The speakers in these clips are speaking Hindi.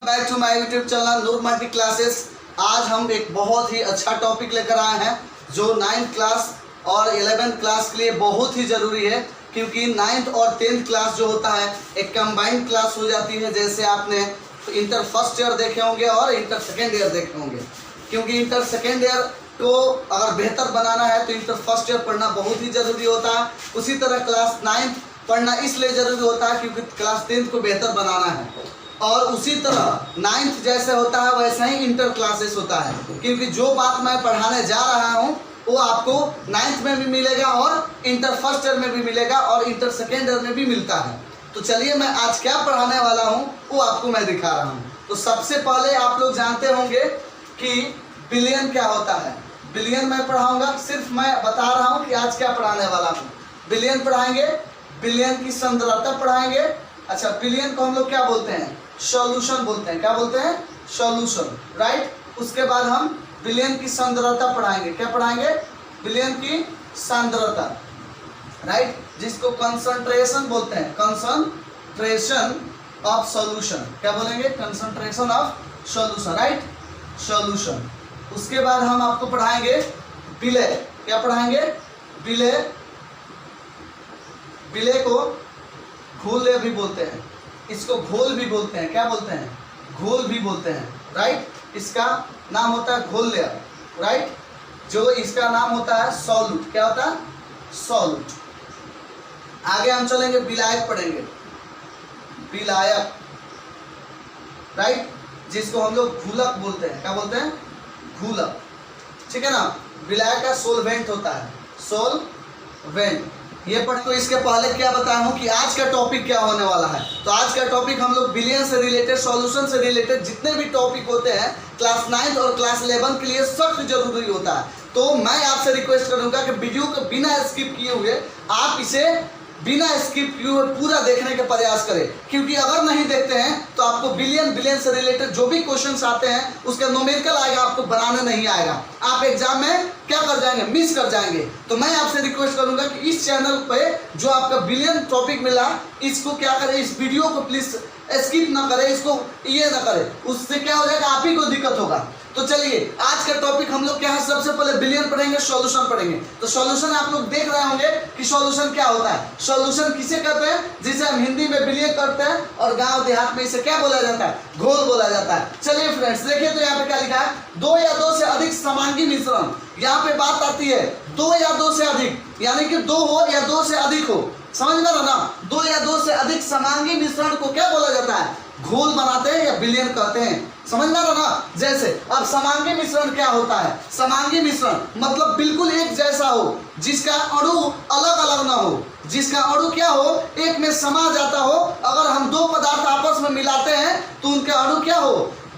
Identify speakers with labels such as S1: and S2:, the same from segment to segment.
S1: Back to my YouTube channel Noor multi classes. आज हम एक बहुत ही अच्छा टॉपिक लेकर आए हैं जो 9th क्लास और 11th क्लास के लिए बहुत ही ज़रूरी है, क्योंकि 9th और 10th क्लास जो होता है एक कंबाइंड क्लास हो जाती है। जैसे आपने इंटर फर्स्ट ईयर देखे होंगे और इंटर सेकेंड ईयर देखे होंगे, क्योंकि इंटर सेकेंड ईयर को अगर बेहतर बनाना है तो इंटर फर्स्ट ईयर पढ़ना बहुत ही ज़रूरी होता है। उसी तरह क्लास 9th पढ़ना इसलिए ज़रूरी होता है क्योंकि क्लास 10th को बेहतर बनाना है। और उसी तरह 9th जैसे होता है वैसा ही इंटर क्लासेस होता है, क्योंकि जो बात मैं पढ़ाने जा रहा हूँ वो आपको 9th में भी मिलेगा और इंटर फर्स्ट ईयर में भी मिलेगा और इंटर सेकेंड ईयर में भी मिलता है। तो चलिए मैं आज क्या पढ़ाने वाला हूँ वो आपको मैं दिखा रहा हूँ। तो सबसे पहले आप लोग जानते होंगे कि बिलियन क्या होता है। बिलियन मैं पढ़ाऊँगा, सिर्फ मैं बता रहा हूँ कि आज क्या पढ़ाने वाला हूँ। बिलियन पढ़ाएंगे, बिलियन की सांद्रता पढ़ाएंगे। अच्छा, बिलियन को हम लोग क्या बोलते हैं? सॉल्यूशन बोलते हैं। क्या बोलते हैं? Solution, right. उसके बाद हम बिलियन की सांद्रता पढ़ाएंगे। क्या पढ़ाएंगे? बिलियन की सांद्रता, राइट, जिसको कंसंट्रेशन बोलते हैं। Concentration of solution. क्या बोलेंगे? Concentration of solution, right, solution. उसके बाद हम आपको पढ़ाएंगे विलय। क्या पढ़ाएंगे? विलय। विलय को घोल भी बोलते हैं, इसको घोल भी बोलते हैं। क्या बोलते हैं? घोल भी बोलते हैं, राइट। इसका नाम होता है घोल लेयर, राइट। जो इसका नाम होता है सॉल्यूट। क्या होता है? सॉल्यूट। आगे हम चलेंगे, विलायक पढ़ेंगे। विलायक, राइट, जिसको हम लोग घूलक बोलते हैं। क्या बोलते हैं? घूलक, ठीक है ना। विलायक का सोलवेंट होता है, सोलवेंट। ये पढ़। तो इसके पहले क्या बताया हूँ कि आज का टॉपिक क्या होने वाला है। तो आज का टॉपिक हम लोग बिलियन से रिलेटेड, सॉल्यूशन से रिलेटेड जितने भी टॉपिक होते हैं क्लास 9 और क्लास 11 के लिए सख्त जरूरी होता है। तो मैं आपसे रिक्वेस्ट करूंगा कि वीडियो को बिना स्किप किए हुए आप इसे बिना स्किप किए हुए पूरा देखने का प्रयास करें, क्योंकि अगर नहीं देखते हैं तो आपको बिलियन से रिलेटेड जो भी क्वेश्चंस आते हैं उसका न्यूमेरिकल आएगा, आपको बनाने नहीं आएगा। आप एग्जाम में क्या कर जाएंगे? मिस कर जाएंगे। तो मैं आपसे रिक्वेस्ट करूंगा कि इस चैनल पे जो आपका बिलियन टॉपिक मिला, इसको क्या करें, इस वीडियो को प्लीज स्किप ना करें, इसको ये ना करें। उससे क्या हो जाएगा? आप ही को दिक्कत होगा। तो चलिए आज का टॉपिक हम लोग क्या है, सबसे पहले बिलियन पढ़ेंगे, सॉल्यूशन पढ़ेंगे। तो सॉल्यूशन आप लोग देख रहे होंगे कि सॉल्यूशन क्या होता है। सॉल्यूशन किसे कहते हैं? जिसे हम हिंदी में बिलियन करते हैं और गांव देहात में इसे क्या बोला जाता है? घोल बोला जाता है। चलिए फ्रेंड्स, देखिए तो यहाँ पे क्या लिखा है? दो या दो से अधिक समांगी मिश्रण। यहाँ पे बात आती है दो या दो से अधिक, यानी कि दो हो या दो से अधिक हो। समझ में ना? दो या दो से अधिक समांगी मिश्रण को क्या बोला जाता है? घोल बनाते हैं या बिलियन कहते हैं। समझ में ना? जैसे अब समांगी मिश्रण क्या होता है? समांगी मिश्रण मतलब बिल्कुल एक जैसा हो, जिसका अणु अलग अलग ना हो, जिसका अणु क्या हो? एक में समा जाता हो। अगर हम दो पदार्थ आपस में मिलाते हैं तो उनके अणु क्या हो?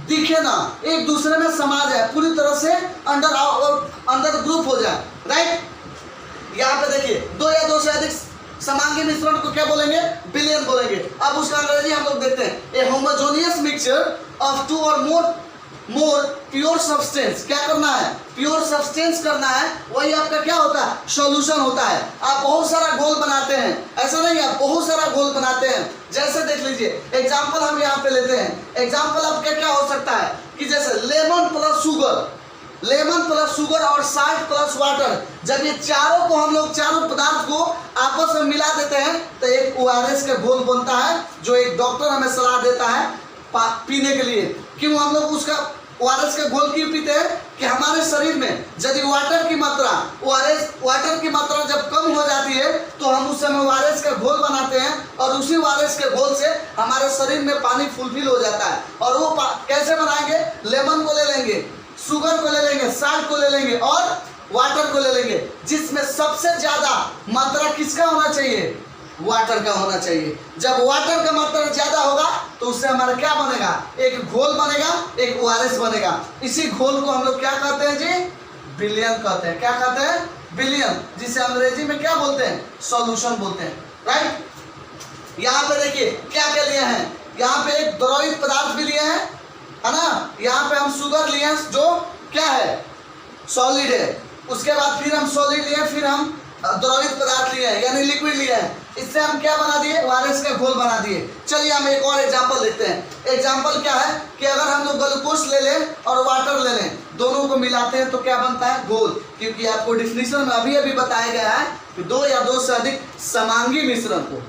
S1: दिखे ना, एक दूसरे में समा जाए, पूरी तरह से अंदर ग्रुप हो जाए, राइट। यहाँ पे देखिए दो या दो से अधिक समांगी मिश्रण को क्या बोलेंगे? बिलियन बोलेंगे। अब उसका अंग्रेजी हम लोग देखते हैं, ए होमोजेनियस मिक्सचर ऑफ टू और मोर प्योर सब्सटेंस। क्या करना है? प्योर सब्सटेंस करना है। वही आपका क्या होता है? सॉल्यूशन होता है। आप बहुत सारा घोल बनाते हैं, ऐसा नहीं, आप बहुत सारा घोल बनाते हैं। जैसे देख लीजिए एग्जाम्पल हम यहाँ पे लेते हैं। एग्जाम्पल आपका क्या हो सकता है कि जैसे lemon plus sugar, lemon plus sugar और साल्ट प्लस वाटर। जब ये चारों को हम लोग, चारों पदार्थ को आपस में मिला देते हैं तो एक ORS का घोल बनता है, जो एक डॉक्टर हमें सलाह देता है पीने के लिए। क्यों हम लोग उसका ORS का घोल क्यों पीते हैं? कि हमारे शरीर में यदि वाटर की मात्रा, वाटर की मात्रा जब कम हो जाती है तो हम उस समय ORS का घोल बनाते हैं और उसी ORS के घोल से हमारे शरीर में पानी फुलफिल हो जाता है। और वो कैसे बनाएंगे? लेमन को ले लेंगे, शुगर को ले लेंगे, साल्ट को ले लेंगे और वाटर को ले लेंगे, जिसमें सबसे ज्यादा मात्रा किसका होना चाहिए? वाटर का होना चाहिए। जब वाटर का मात्रा ज्यादा होगा तो उससे हमारा क्या बनेगा? एक घोल बनेगा, एक ORS बनेगा। इसी घोल को हम लोग क्या कहते हैं जी? बिलियन कहते हैं। क्या कहते हैं? बिलियन, जिसे अंग्रेजी में क्या बोलते हैं? सॉल्यूशन बोलते हैं, राइट। यहाँ पे देखिए क्या क्या लिए हैं, यहाँ पे एक द्रवित पदार्थ भी लिए हैं, है ना। यहाँ पे हम शुगर लिए हैं जो क्या है? सॉलिड है। उसके बाद फिर हम सॉलिड लिए, फिर हम द्रवित पदार्थ लिए हैं यानी लिक्विड लिए हैं, इससे हम क्या बना दिए, ORS का घोल बना दिए। चलिए हम एक और एग्जांपल देखते हैं। एग्जांपल क्या है कि अगर हम लोग ग्लूकोज ले लें और वाटर ले लें, दोनों को मिलाते हैं तो क्या बनता है, घोल। क्योंकि आपको डिफिनीशन में अभी अभी बताया गया है कि दो या दो से अधिक समांगी मिश्रण को,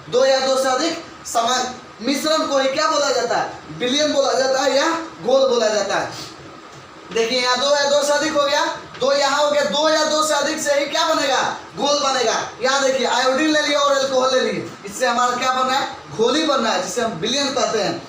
S1: दो या दो से अधिक समान मिश्रण को ही क्या बोला जाता है, विलयन बोला जाता है या घोल बोला जाता है। देखिए यहाँ दो या दो से अधिक हो गया, दो यहाँ हो गया, दो या दो से अधिक से ही क्या बनेगा, घोल बनेगा। यहाँ देखिए आयोडीन ले लिया और अल्कोहल ले लिए, इससे हमारा क्या बन रहा है, घोल ही बन रहा है, जिसे हम विलयन कहते हैं।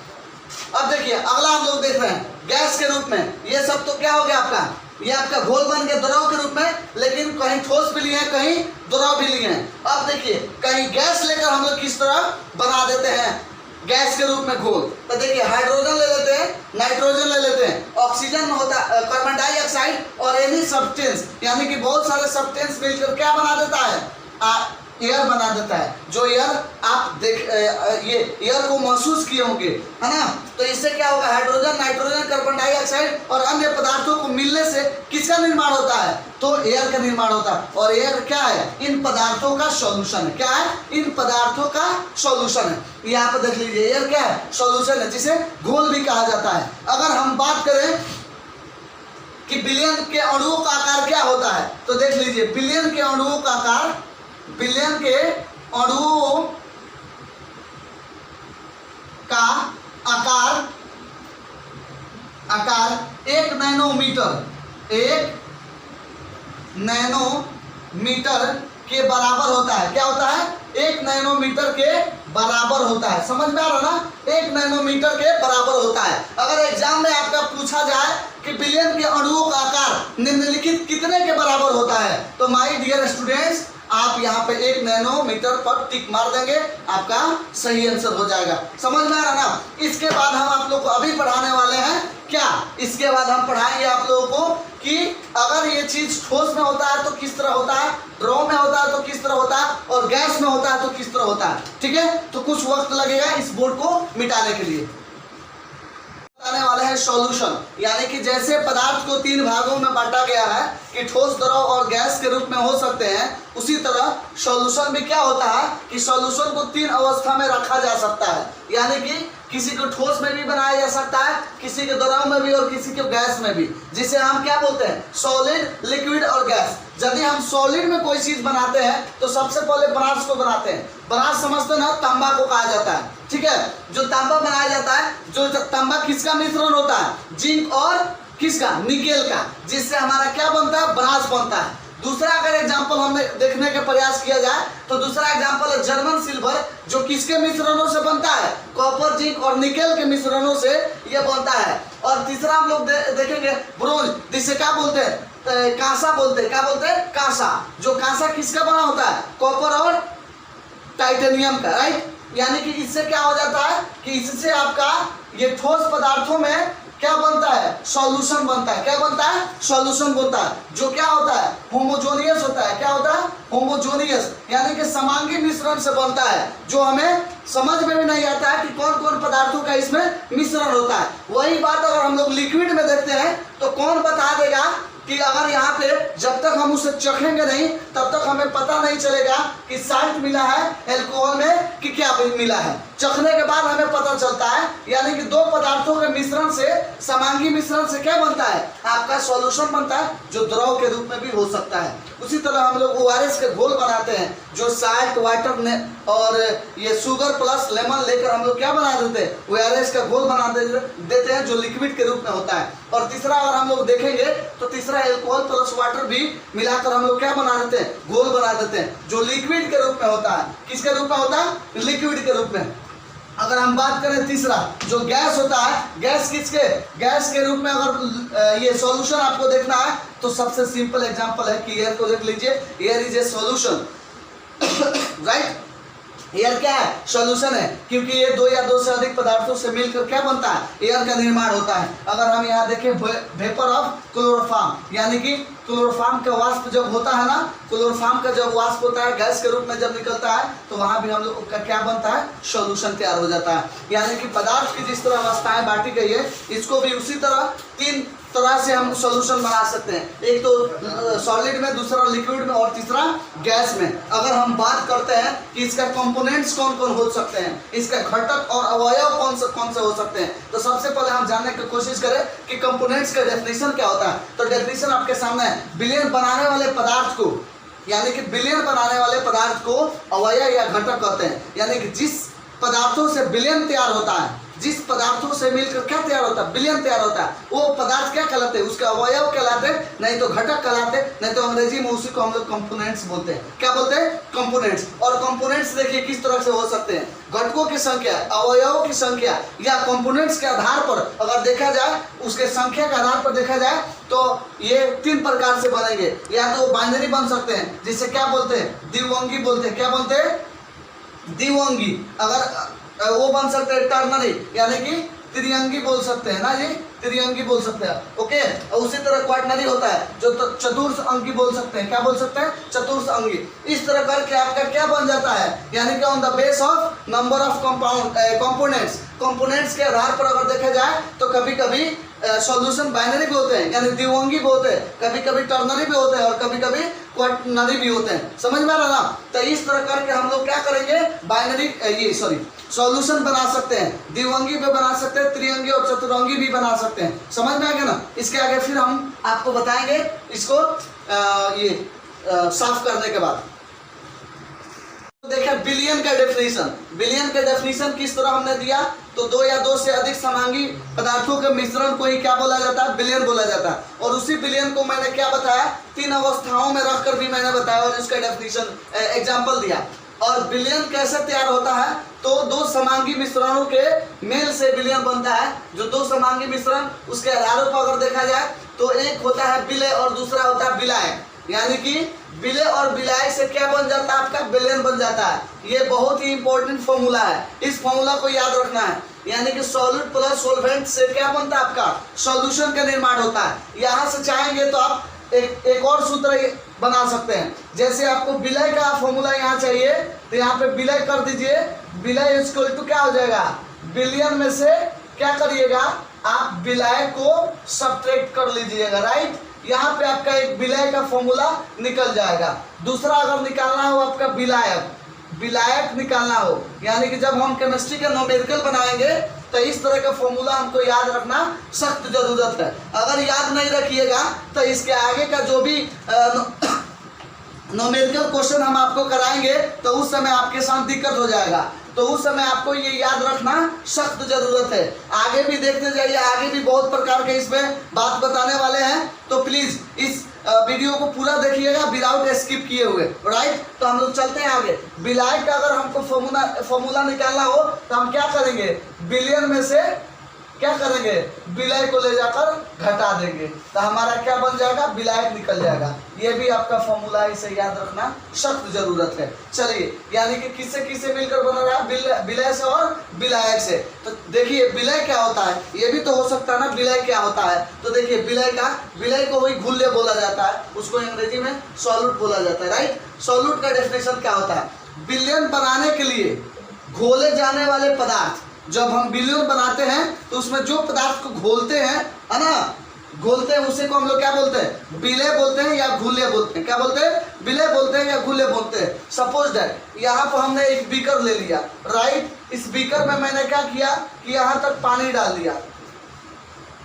S1: अब देखिए अगला हम लोग देख रहे हैं गैस के रूप में। ये सब तो क्या हो गया आपका, ये आपका घोल बन गया द्रव के रूप में, लेकिन कहीं ठोस भी लिए हैं, कहीं द्रव भी लिए हैं। अब देखिए कहीं गैस लेकर हम लोग किस तरह बना देते हैं गैस के रूप में घोल। तो देखिए हाइड्रोजन ले लेते हैं, नाइट्रोजन ले लेते हैं, ऑक्सीजन होता है, कार्बन डाइऑक्साइड और एनी सब्सटेंस, यानी कि बहुत सारे सब्सटेंस मिलकर क्या बना देता है, एयर बना देता है। जो एयर आप देख ये एयर को महसूस किए होंगे, है ना। तो इससे क्या होगा, हाइड्रोजन, नाइट्रोजन, कार्बन डाइऑक्साइड और अन्य पदार्थों को मिलने से किसका निर्माण होता है, तो एयर का निर्माण होता है। और एयर क्या है, इन पदार्थों का सॉल्यूशन है। क्या है, इन पदार्थों का सॉल्यूशन है। यहाँ पर देख लीजिए एयर क्या है, सॉल्यूशन है, जिसे घोल भी कहा जाता है। अगर हम बात करें कि बिलियन के अणुओं का आकार क्या होता है, तो देख लीजिए बिलियन के अणुओं का आकार, बिलियन के अणुओं का आकार 1 नैनोमीटर, 1 नैनोमीटर के बराबर होता है। क्या होता है, 1 नैनोमीटर के बराबर होता है। समझ में आ रहा ना, 1 नैनोमीटर के बराबर होता है। अगर एग्जाम में आपका पूछा जाए कि बिलियन के अणुओं का आकार निम्नलिखित कितने के बराबर होता है, तो माय डियर स्टूडेंट्स आप यहाँ पे 1 नैनोमीटर पर टिक मार देंगे, आपका सही आंसर हो जाएगा। समझ में आ रहा ना। इसके बाद हम आप लोग को अभी पढ़ाने वाले हैं क्या, इसके बाद हम पढ़ाएंगे आप लोगों को कि अगर ये चीज ठोस में होता है तो किस तरह होता है, द्रव में होता है तो किस तरह होता है, और गैस में होता है तो किस तरह होता है। ठीक है, तो कुछ वक्त लगेगा इस बोर्ड को मिटाने के लिए। आने वाले हैं सॉल्यूशन, यानी कि जैसे पदार्थ को 3 भागों में बांटा गया है कि ठोस, द्रव और गैस के रूप में हो सकते हैं, उसी तरह सॉल्यूशन भी क्या होता है कि सॉल्यूशन को 3 अवस्था में रखा जा सकता है। यानी कि किसी को ठोस में भी बनाया जा सकता है, किसी के द्रव में भी और किसी के गैस में भी, जिसे हम क्या बोलते हैं, सॉलिड, लिक्विड और गैस। यदि हम सॉलिड में कोई चीज बनाते हैं तो सबसे पहले ब्रास को बनाते हैं। ब्रास समझते ना, तांबा को कहा जाता है। ठीक है, जो तांबा बनाया जाता है, जो तांबा किसका मिश्रण होता है, जिंक और किसका, निकेल का, जिससे हमारा क्या बनता है, ब्रास बनता है। दूसरा अगर एग्जाम्पल हमें देखने का प्रयास किया जाए तो दूसरा एग्जाम्पल है जर्मन सिल्वर, जो किसके मिश्रणों से बनता है, कॉपर, जिंक और निकेल के मिश्रणों से यह बनता है। और तीसरा हम लोग देखेंगे ब्रोंज, जिसे क्या बोलते हैं, कांसा बोलते हैं। क्या बोलते हैं, कांसा। जो कांसा किसका बना होता है, कॉपर और टाइटेनियम का, राइट। यानी कि इससे क्या हो जाता है कि इससे आपका ये ठोस पदार्थों में क्या बनता है, सॉल्यूशन बनता है। क्या बनता है, सॉल्यूशन बनता है, जो क्या होता है, होमोजेनियस होता है। क्या होता है, होमोजेनियस, यानी कि समांगी मिश्रण से बनता है, जो हमें समझ में भी नहीं आता है कि कौन कौन पदार्थों का इसमें मिश्रण होता है। वही बात अगर हम लोग लिक्विड में देखते हैं तो कौन बता देगा कि अगर यहाँ पे जब तक हम उसे चखेंगे नहीं तब तक हमें पता नहीं चलेगा कि साल्ट मिला है अल्कोहल में कि क्या मिला है। चखने के बाद हमें पता चलता है, यानी कि 2 पदार्थों के मिश्रण से, समांगी मिश्रण से क्या बनता है, आपका सॉल्यूशन बनता है, जो द्रव के रूप में भी हो सकता है। उसी तरह हम लोग ORS के घोल बनाते हैं, जो साल्ट, वाटर ने और ये शुगर प्लस लेमन लेकर हम लोग क्या बना देते हैं, ORS का घोल बना देते हैं, जो लिक्विड के रूप में होता है। और तीसरा अगर हम लोग देखेंगे तो तीसरा अल्कोहल प्लस वाटर भी मिलाकर हम लोग क्या बना देते हैं, घोल बना देते हैं, जो लिक्विड के रूप में होता है। किसके रूप में होता है, लिक्विड के रूप में। अगर हम बात करें तीसरा जो गैस होता है, गैस किसके, गैस के रूप में अगर ये सॉल्यूशन आपको देखना है तो सबसे सिंपल एग्जांपल है कि एयर को देख लीजिए, air is a solution, right. Air क्या है, सॉल्यूशन है, क्योंकि ये 2 या 2 से अधिक पदार्थों से मिलकर क्या बनता है, एयर का निर्माण होता है। अगर हम यहाँ देखें वेपर ऑफ क्लोरोफॉर्म, यानी कि क्लोरोफॉर्म का वाष्प जब होता है ना, क्लोरोफॉर्म का जब वाष्प होता है गैस के रूप में जब निकलता है तो वहां भी हम लोग का क्या बनता है, सॉल्यूशन तैयार हो जाता है। यानी कि पदार्थ की जिस तरह अवस्थाएं बांटी गई है, इसको भी उसी तरह 3 तरह से हम सॉल्यूशन बना सकते हैं, एक तो सॉलिड में, दूसरा लिक्विड में और तीसरा गैस में। अगर हम बात करते हैं कि इसका कंपोनेंट्स कौन कौन हो सकते हैं, इसका घटक और अवयव कौन से हो सकते हैं, तो सबसे पहले हम जानने की कोशिश करें कि कंपोनेंट्स का डेफिनेशन क्या होता है। तो डेफिनेशन आपके सामने है। बिलियन बनाने वाले पदार्थ को, यानी कि बिलियन बनाने वाले पदार्थ को अवयव या घटक कहते हैं। यानी कि जिस पदार्थों से बिलियन तैयार होता है, जिस पदार्थों से मिलकर क्या तैयार होता है, बिलियन तैयार होता है, वो पदार्थ क्या कहलाते हैं, उसका अवयव कहलाते, नहीं तो घटक कहलाते, नहीं तो अंग्रेजी में उसी को हम लोग कंपोनेंट्स बोलते हैं। क्या बोलते हैं? कंपोनेंट्स। और कंपोनेंट्स देखिए किस तरह से हो सकते हैं, घटकों की संख्या, अवयवों की संख्या या कंपोनेंट्स के आधार पर अगर देखा जाए, उसके संख्या के आधार पर देखा जाए तो ये 3 प्रकार से बनेंगे। या तो बाइनरी बन सकते हैं, जिसे क्या बोलते हैं, द्विअंगी बोलते हैं। क्या बोलते हैं? द्विअंगी। अगर वो बन सकते हैं टर्नरी, यानी कि त्रिअंगी बोल सकते हैं ना जी, त्रिअंगी बोल सकते हैं। ओके, और उसी तरह क्वाटनरी होता है जो चतुर्थ अंगी बोल सकते हैं। क्या बोल सकते हैं? चतुर्थ अंगी। इस तरह करके आपका क्या बन जाता है, यानी कि on the base of number of components, components के आधार पर अगर देखा जाए तो कभी कभी सॉल्यूशन बाइनरी भी होते हैं, यानी द्विअंगी भी होते हैं, कभी कभी टर्नरी भी होते हैं और कभी कभी क्वाटनरी भी होते हैं। समझ में आ रहा ना? तो इस तरह करके हम लोग क्या करेंगे, बाइनरी सॉल्यूशन बना सकते हैं, द्विअंगी भी बना सकते हैं, त्रिअंगी और चतुरंगी भी बना सकते हैं। समझ में आ गया ना? इसके आगे फिर हम आपको बताएंगे इसको साफ करने के बाद। देखिए बिलियन का डेफिनेशन, बिलियन का डेफिनेशन किस तरह हमने दिया, तो 2 या 2 से अधिक समांगी पदार्थों के मिश्रण को ही क्या बोला जाता है, बिलियन बोला जाता है। और उसी बिलियन को मैंने क्या बताया, 3 अवस्थाओं में रखकर भी मैंने बताया और इसका डेफिनेशन एग्जांपल दिया। और बिलियन कैसे तैयार होता है, तो 2 समांगी मिश्रणों के मेल से बिलियन बनता है। जो 2 समांगी मिश्रण, उसके आधारों पर अगर देखा जाए तो एक होता है विलय और दूसरा होता है विलायक। यानी कि विलय और विलायक से क्या बन जाता है, आपका बिलियन बन जाता है। ये बहुत ही इंपॉर्टेंट फॉर्मूला है, इस फॉर्मूला को याद रखना है। यानी कि सॉलिड प्लस सॉल्वेंट से क्या बनता है, आपका सॉल्यूशन का निर्माण होता है। यहाँ से चाहेंगे तो आप एक और सूत्र बना सकते हैं। जैसे आपको विलय का फॉर्मूला यहाँ चाहिए तो यहाँ पे विलय कर दीजिए, विलय इक्वल टू क्या हो जाएगा, बिलियन में से क्या करिएगा आप, विलायक को सब्ट्रैक्ट कर लीजिएगा। राइट, यहाँ पे आपका एक विलय का फॉर्मूला निकल जाएगा। दूसरा अगर निकालना हो आपका विलायक, विलायक निकालना हो, यानी कि जब हम केमिस्ट्री का न्यूमेरिकल बनाएंगे तो इस तरह का फॉर्मूला हमको याद रखना सख्त जरूरत है। अगर याद नहीं रखिएगा तो इसके आगे का जो भी न्यूमेरिकल क्वेश्चन हम आपको कराएंगे तो उस समय आपके साथ दिक्कत हो जाएगा। तो उस समय आपको ये याद रखना सख्त जरूरत है। आगे भी देखते जाइए, आगे भी बहुत प्रकार के इसमें बात बताने वाले हैं, तो प्लीज इस वीडियो को पूरा देखिएगा विदाउट स्किप किए हुए। राइट, तो हम लोग चलते हैं आगे। विलायक का अगर हमको फॉर्मूला निकालना हो तो हम क्या करेंगे, बिलियन में से क्या करेंगे, विलय को ले जाकर घटा देंगे तो हमारा क्या बन जाएगा, विलायक निकल जाएगा। ये भी आपका फॉर्मूला, इसे याद रखना सख्त जरूरत है। चलिए, यानी कि किससे मिलकर बना रहा है, विलय से और विलायक से। तो देखिए विलय क्या होता है, ये भी तो हो सकता है ना, विलय क्या होता है। तो देखिए विलय को वही घुल्य बोला जाता है, उसको अंग्रेजी में सॉल्यूट बोला जाता है। राइट, सॉल्यूट का डेफिनेशन क्या होता है, बिलियन बनाने के लिए घोले जाने वाले पदार्थ। जब हम बिलियन बनाते हैं तो उसमें जो पदार्थ को घोलते हैं, है ना, घोलते हैं, उसे को हम लोग क्या बोलते हैं, विलय बोलते हैं या घुल्य बोलते हैं। क्या बोलते हैं, विलय बोलते हैं या घुल्य बोलते हैं। सपोज दैट यहाँ पर हमने एक बीकर ले लिया। राइट, इस बीकर में मैंने क्या किया कि यहाँ तक पानी डाल दिया।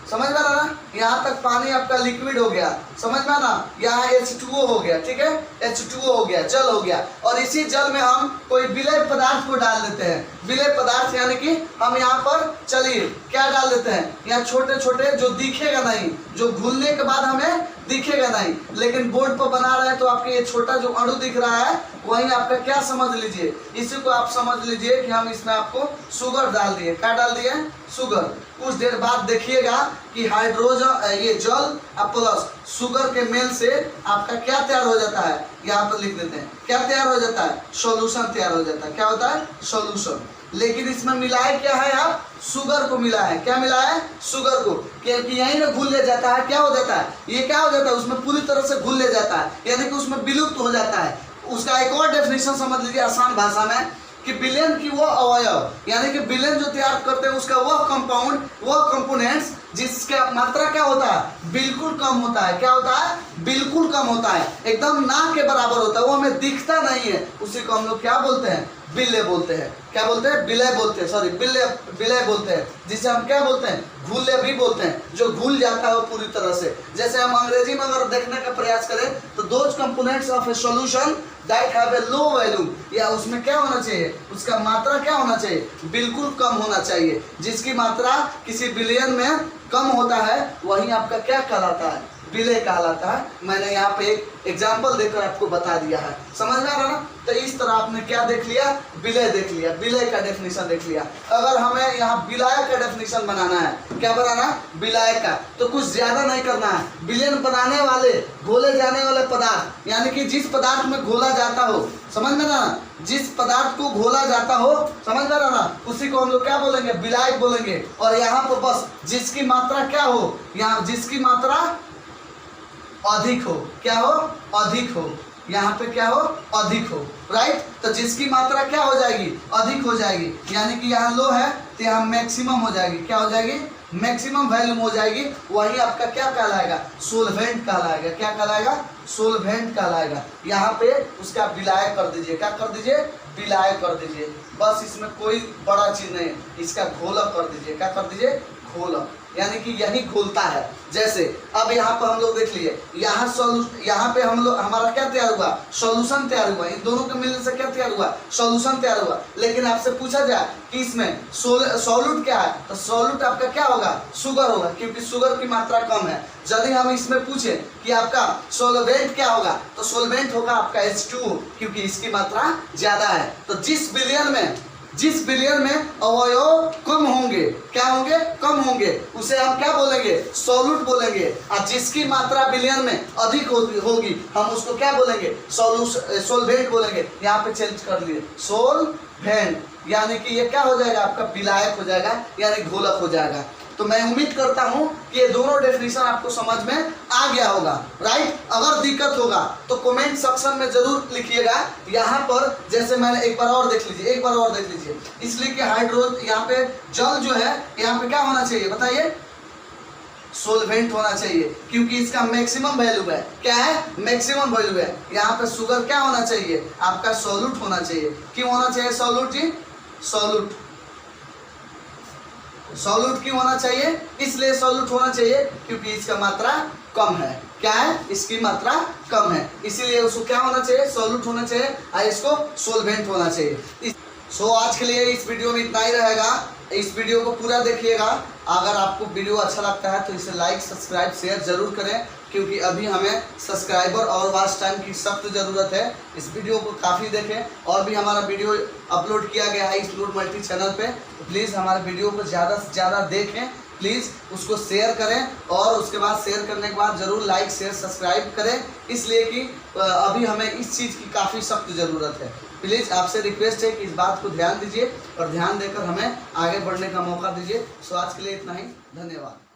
S1: समझ में आना, यहाँ तक पानी आपका लिक्विड हो गया। समझ में आना, यहाँ H2O हो गया। ठीक है, H2O हो गया, जल हो गया। और इसी जल में हम कोई विलय पदार्थ को डाल देते हैं। विलय पदार्थ यानी कि हम यहाँ पर चलिए क्या डाल देते हैं, यहाँ छोटे छोटे, जो दिखेगा नहीं, जो घुलने के बाद हमें दिखेगा नहीं, लेकिन बोर्ड पर बना रहे हैं तो आपके ये छोटा जो अणु दिख रहा है वही आपका क्या समझ लीजिए, इसी को आप समझ लीजिए कि हम इसमें आपको शुगर डाल दिए। क्या डाल दिए, शुगर। कुछ देर बाद देखिएगा कि हाइड्रोजन, ये जल प्लस शुगर के मेल से आपका क्या तैयार हो जाता है, यहाँ पर लिख देते हैं, क्या तैयार हो जाता है, सॉल्यूशन तैयार हो जाता है। क्या होता है, सॉल्यूशन। लेकिन इसमें मिलाए क्या है, आप शुगर को मिला है। क्या मिला है, शुगर को, क्योंकि यहीं में घुल ले जाता है। क्या हो जाता है, ये क्या हो जाता है, उसमें पूरी तरह से घुल ले जाता है, यानी कि उसमें विलुप्त हो जाता है। उसका एक और डेफिनेशन समझ लीजिए आसान भाषा में, कि विलेन की वो अवयव, यानी कि विलेन जो तैयार करते हैं उसका वह कंपाउंड, वह कंपोनेंट्स जिसका मात्रा क्या होता है, बिल्कुल कम होता है। क्या होता है, बिल्कुल कम होता है, एकदम ना के बराबर होता है, वो हमें दिखता नहीं है, उसी को हम लोग क्या बोलते हैं, विलय बोलते हैं। क्या बोलते हैं, विलय बोलते हैं, सॉरी विलय बोलते हैं, जिसे हम क्या बोलते हैं, घुलय भी बोलते हैं, जो घुल जाता है पूरी तरह से। जैसे हम अंग्रेजी में अगर देखने का प्रयास करें तो those components of A solution that have a low value, या उसमें क्या होना चाहिए, उसका मात्रा क्या होना चाहिए, बिल्कुल कम होना चाहिए। जिसकी मात्रा किसी बिलियन में कम होता है वही आपका क्या कहलाता है, विलय कहलाता है। मैंने यहाँ पे एक एग्जाम्पल देकर आपको बता दिया है, समझ में आ रहा ना। तो इस तरह आपने क्या देख लिया, विलय देख लिया, विलय का डेफिनेशन देख लिया। अगर हमें यहाँ विलायक का डेफिनेशन बनाना है, क्या बनाना है, विलायक का, तो कुछ ज्यादा नहीं करना है। विलयन बनाने वाले, घोले जाने वाले पदार्थ, यानी कि जिस पदार्थ में घोला जाता हो, समझ में ना, जिस पदार्थ को घोला जाता हो, समझ में ना, उसी को हम लोग क्या बोलेंगे, विलायक बोलेंगे। और यहाँ पर बस जिसकी मात्रा क्या हो, यहाँ जिसकी मात्रा अधिक हो, क्या हो, अधिक हो, यहाँ पे क्या हो, अधिक हो, राइट। तो जिसकी मात्रा क्या हो जाएगी, अधिक हो जाएगी, यानी कि यहाँ लो है तो यहाँ मैक्सिमम हो जाएगी, क्या हो जाएगी, मैक्सिमम वैल्यूम हो जाएगी। वही आपका क्या कहलाएगा, सोलवेंट कहलाएगा। क्या कहलाएगा, सोलवेंट कहलाएगा। यहाँ पे उसका विलायक कर दीजिए, क्या कर दीजिए, विलायक कर दीजिए, बस इसमें कोई बड़ा चीज नहीं, इसका घोलक कर दीजिए। क्या कर दीजिए, घोलक, यानी कि यही घोलता है। जैसे अब यहाँ पर हम लोग देख लिए, यहाँ पे हम लोग, हमारा क्या तैयार हुआ, सॉल्यूशन तैयार हुआ। इन दोनों के मिलने से क्या तैयार हुआ, सॉल्यूशन तैयार हुआ। लेकिन आपसे पूछा जाए कि इसमें सॉल्यूट क्या है, तो सॉल्यूट आपका क्या होगा, शुगर होगा, क्योंकि शुगर की मात्रा कम है। यदि हम इसमें पूछे कि आपका सोलवेंट क्या होगा, तो सोलवेंट होगा आपका H2O, क्योंकि इसकी मात्रा ज्यादा है। तो जिस बिलियन में अवयव कम होंगे, क्या होंगे, कम होंगे, उसे हम क्या बोलेंगे, सॉल्यूट बोलेंगे। और जिसकी मात्रा बिलियन में अधिक होगी हम उसको क्या बोलेंगे, सोलवेंट बोलेंगे। यहाँ पे चेंज कर लिए, सोलवेंट, यानी कि ये क्या हो जाएगा, आपका विलायक हो जाएगा, यानी घोलक हो जाएगा। तो मैं उम्मीद करता हूं कि ये दोनों डेफिनेशन आपको समझ में आ गया होगा, राइट। अगर दिक्कत होगा तो कमेंट सेक्शन में जरूर लिखिएगा। यहाँ पर जैसे मैंने एक बार और देख लीजिए, इसलिए कि हाइड्रोजन, यहाँ पे जल जो है, यहाँ पे क्या होना चाहिए बताइए, सोलवेंट होना चाहिए, क्योंकि इसका मैक्सिमम वैल्यू है। क्या है, मैक्सिमम वैल्यू है। यहाँ पे शुगर क्या होना चाहिए, आपका सॉल्यूट होना चाहिए। क्यों होना चाहिए सॉल्यूट जी, सॉल्यूट क्यों होना चाहिए, इसलिए सॉल्यूट होना चाहिए क्योंकि इसका मात्रा कम है। क्या है, इसकी मात्रा कम है, इसीलिए उसको क्या होना चाहिए, सॉल्यूट होना चाहिए, और इसको सोलवेंट होना चाहिए। सो आज के लिए इस वीडियो में इतना ही रहेगा। इस वीडियो को पूरा देखिएगा। अगर आपको वीडियो अच्छा लगता है तो इसे लाइक, सब्सक्राइब, शेयर जरूर करें, क्योंकि अभी हमें सब्सक्राइबर और वॉच टाइम की सख्त ज़रूरत है। इस वीडियो को काफ़ी देखें, और भी हमारा वीडियो अपलोड किया गया है एक्सप्लोर मल्टी चैनल पे, तो प्लीज़ हमारे वीडियो को ज़्यादा से ज़्यादा देखें, प्लीज़ उसको शेयर करें, और उसके बाद शेयर करने के बाद ज़रूर लाइक, शेयर, सब्सक्राइब करें, इसलिए कि अभी हमें इस चीज़ की काफ़ी सख्त ज़रूरत है। प्लीज़ आपसे रिक्वेस्ट है कि इस बात को ध्यान दीजिए और ध्यान देकर हमें आगे बढ़ने का मौका दीजिए। सो आज के लिए इतना ही, धन्यवाद।